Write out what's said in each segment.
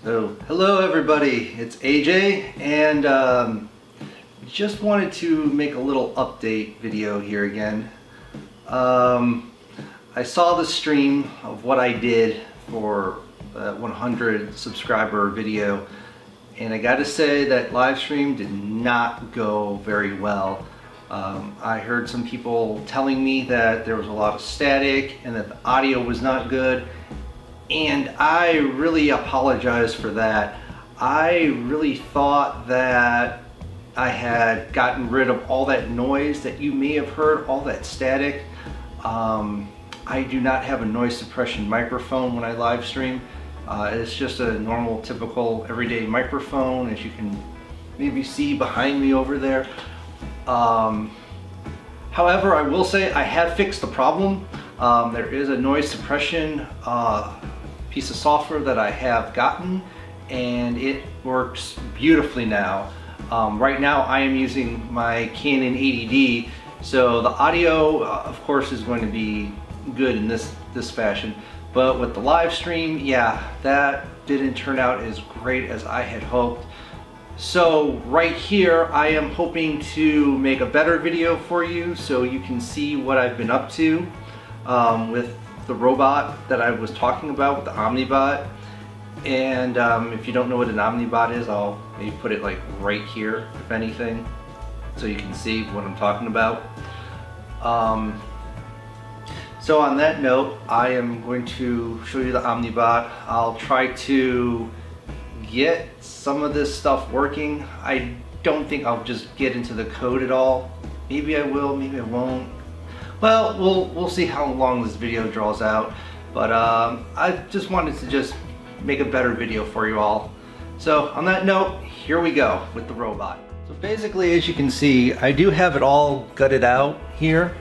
So, hello everybody, it's AJ, and just wanted to make a little update video here again. I saw the stream of what I did for 100 subscriber video, and I gotta say that live stream did not go very well. I heard some people telling me that there was a lot of static and that the audio was not good. And I really apologize for that. I really thought that I had gotten rid of all that noise that you may have heard, all that static. I do not have a noise suppression microphone when I live stream. It's just a normal, typical, everyday microphone, as you can maybe see behind me over there. However, I will say I have fixed the problem. There is a noise suppression piece of software that I have gotten, and it works beautifully now. Right now I am using my Canon 80D, so the audio of course is going to be good in this fashion, but with the live stream, yeah, that didn't turn out as great as I had hoped. So right here I am hoping to make a better video for you so you can see what I've been up to with the robot that I was talking about with the Omnibot. And if you don't know what an Omnibot is, I'll maybe put it like right here, if anything, so you can see what I'm talking about. So on that note, I am going to show you the Omnibot. I'll try to get some of this stuff working. I don't think I'll just get into the code at all. Maybe I will, maybe I won't. Well, we'll see how long this video draws out, but I just wanted to just make a better video for you all. So on that note, here we go with the robot. So basically, as you can see, I do have it all gutted out here.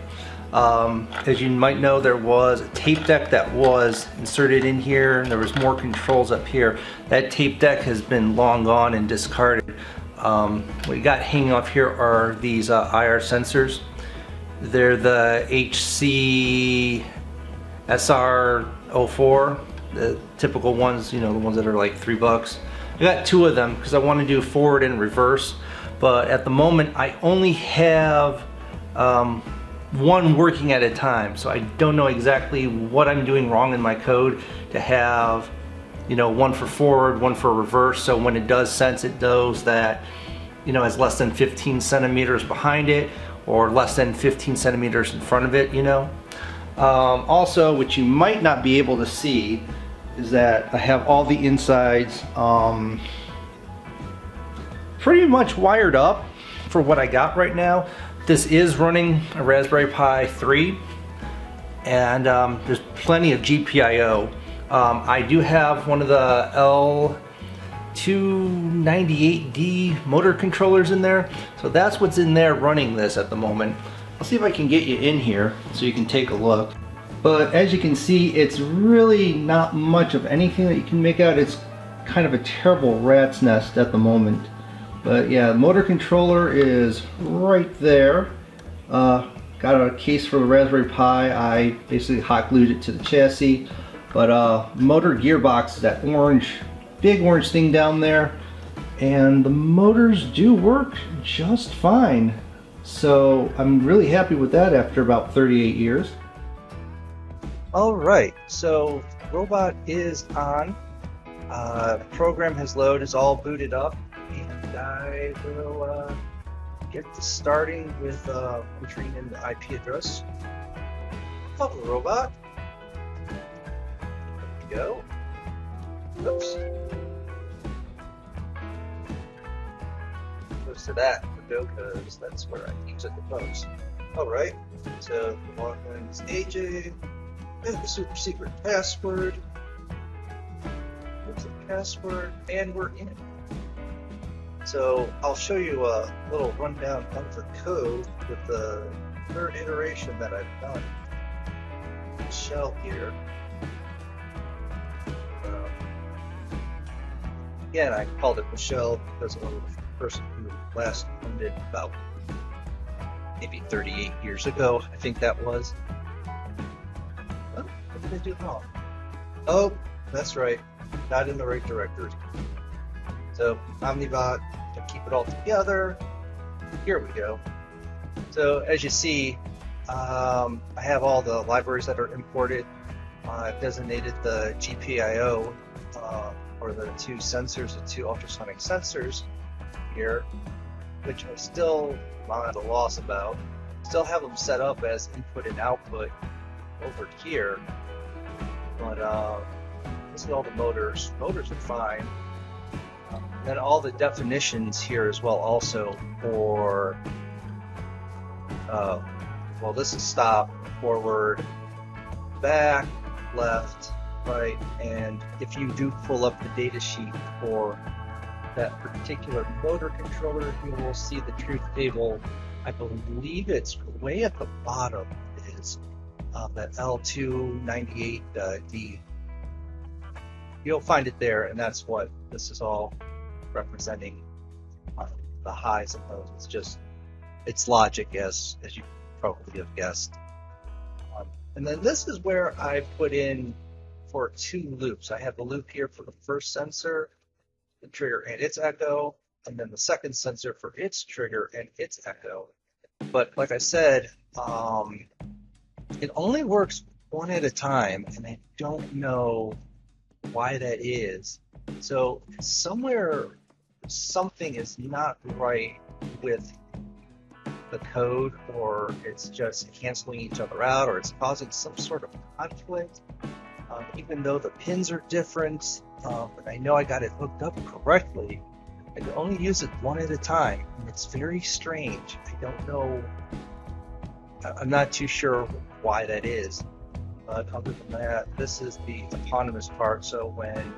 As you might know, there was a tape deck that was inserted in here, and there was more controls up here. That tape deck has been long gone and discarded. What you got hanging off here are these IR sensors. They're the HC SR04, the typical ones, you know, the ones that are like $3. I got two of them because I want to do forward and reverse, but at the moment I only have one working at a time, so I don't know exactly what I'm doing wrong in my code to have, you know, one for forward, one for reverse, so when it does sense, it knows that, you know, it's less than 15 centimeters behind it or less than 15 centimeters in front of it, you know. Also, what you might not be able to see is that I have all the insides pretty much wired up for what I got right now. This is running a Raspberry Pi 3, and there's plenty of GPIO. I do have one of the L298D motor controllers in there, so that's what's in there running this at the moment. I'll see if I can get you in here so you can take a look. But as you can see, it's really not much of anything that you can make out. It's kind of a terrible rat's nest at the moment. But yeah, the motor controller is right there. Got a case for the Raspberry Pi. I basically hot glued it to the chassis. But motor gearbox is that orange, big orange thing down there. And the motors do work just fine. So I'm really happy with that after about 38 years. Alright, so robot is on. Program has loaded, is all booted up. And I will get to starting with entering in the IP address of the robot. There we go. Oops. Close to that window because that's where I use it the most. Alright, so the login is AJ, and the super secret password. There's the password, and we're in. So I'll show you a little rundown of the code with the third iteration that I've done. Shell here. Again, I called it Michelle because of the person who last owned it about maybe 38 years ago, I think that was. Oh, what did I do wrong? Oh, that's right. not in the right directory. So Omnibot, to keep it all together, here we go. So as you see, I have all the libraries that are imported. I've designated the GPIO, or the two sensors, the two ultrasonic sensors here, which I'm still not at a loss about. Still have them set up as input and output over here, but this is all the motors. Motors are fine. And all the definitions here as well, also for well, this is stop, forward, back, left, right, and if you do pull up the data sheet for that particular motor controller, you will see the truth table. I believe it's way at the bottom. It is that L298D. You'll find it there, and that's what this is all representing, the highs and lows. It's just, it's logic, as you probably have guessed. And then this is where I put in for two loops. I have the loop here for the first sensor, the trigger and its echo, and then the second sensor for its trigger and its echo. But like I said, it only works one at a time, and I don't know why that is. So somewhere something is not right with the code, or it's just canceling each other out, or it's causing some sort of conflict, even though the pins are different. But I know I got it hooked up correctly. I can only use it one at a time, and it's very strange. I don't know, I'm not too sure why that is. But other than that, this is the autonomous part. So when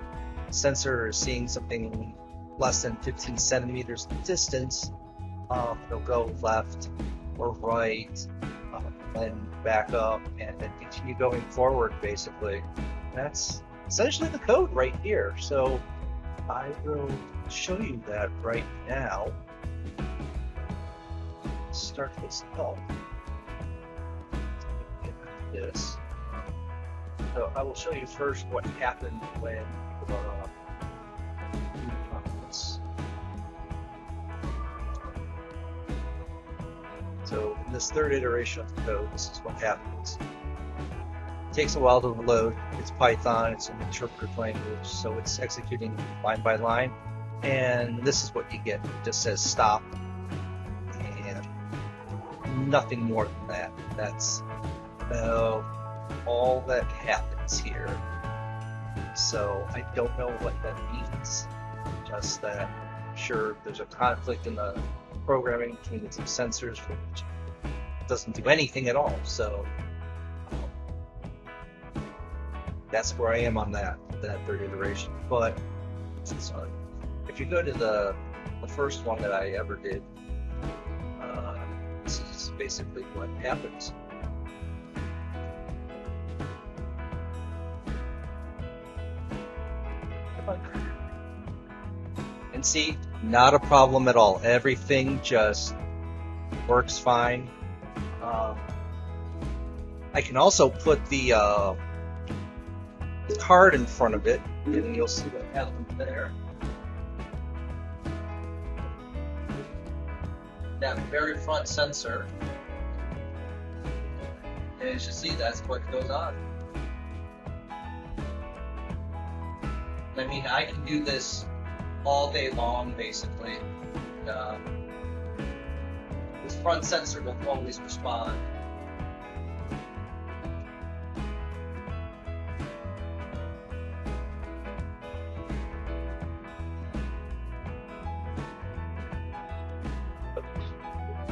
the sensor is seeing something less than 15 centimeters in distance, it'll go left or right, then back up, and then continue going forward, basically. That's essentially the code right here. So I will show you that right now. Start this up. This. So I will show you first what happened when people are on this. So in this third iteration of the code, this is what happens. It takes a while to load. It's Python, it's an interpreted language, so it's executing line by line. And this is what you get. It just says stop, and nothing more than that. That's all that happens here. So I don't know what that means. Just that, sure, there's a conflict in the programming between the two sensors, which doesn't do anything at all. So that's where I am on that third iteration. But so if you go to the first one that I ever did, this is basically what happens. And see, not a problem at all. Everything just works fine. I can also put the card in front of it, and you'll see what happens there. That very front sensor, and as you see, that's what goes on. I mean, I can do this all day long, basically. This front sensor will always respond.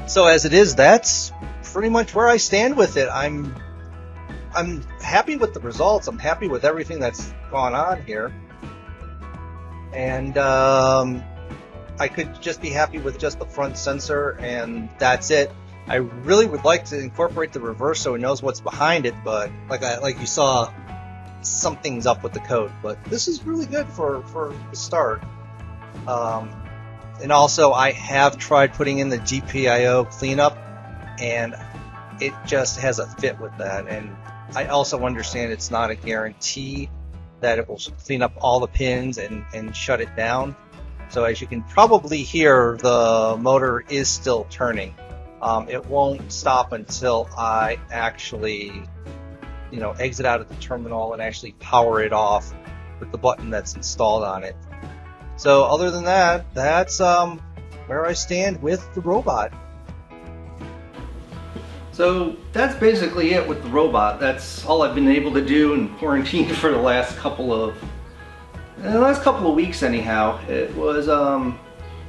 So as it is, that's pretty much where I stand with it. I'm happy with the results. I'm happy with everything that's gone on here. And I could just be happy with just the front sensor, and that's it. I really would like to incorporate the reverse so it knows what's behind it, but like you saw, something's up with the code. But this is really good for the start. And also, I have tried putting in the GPIO cleanup, and it just has a fit with that. And I also understand it's not a guarantee that it will clean up all the pins and shut it down. So as you can probably hear, the motor is still turning. It won't stop until I actually, exit out of the terminal and actually power it off with the button that's installed on it. So other than that, that's where I stand with the robot. So that's basically it with the robot. That's all I've been able to do in quarantine for the last couple of weeks anyhow. It was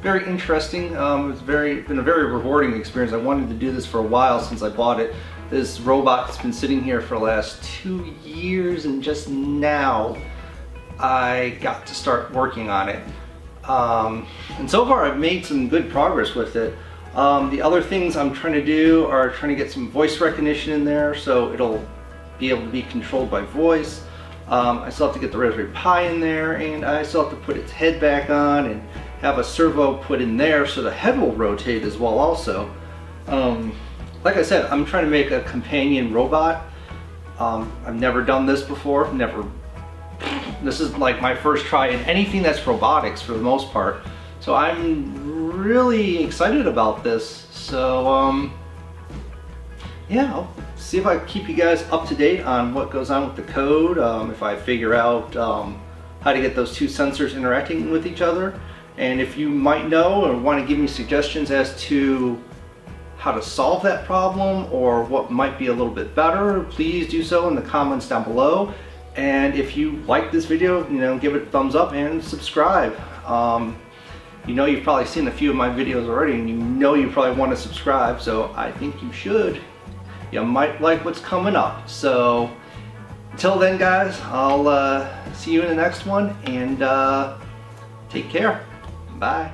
very interesting. It's been a very rewarding experience. I wanted to do this for a while since I bought it. This robot's been sitting here for the last 2 years, and just now I got to start working on it. And so far I've made some good progress with it. The other things I'm trying to do are trying to get some voice recognition in there, so it'll be able to be controlled by voice. I still have to get the Raspberry Pi in there, and I still have to put its head back on and have a servo put in there so the head will rotate as well also. Like I said, I'm trying to make a companion robot. I've never done this before, this is like my first try in anything that's robotics for the most part. So I'm really excited about this. So yeah, I'll see if I can keep you guys up to date on what goes on with the code, if I figure out how to get those two sensors interacting with each other. And if you might know or want to give me suggestions as to how to solve that problem or what might be a little bit better, please do so in the comments down below. And if you like this video, give it a thumbs up and subscribe. You've probably seen a few of my videos already, and you probably want to subscribe, so I think you should. You might like what's coming up. So until then, guys, I'll see you in the next one, and take care. Bye.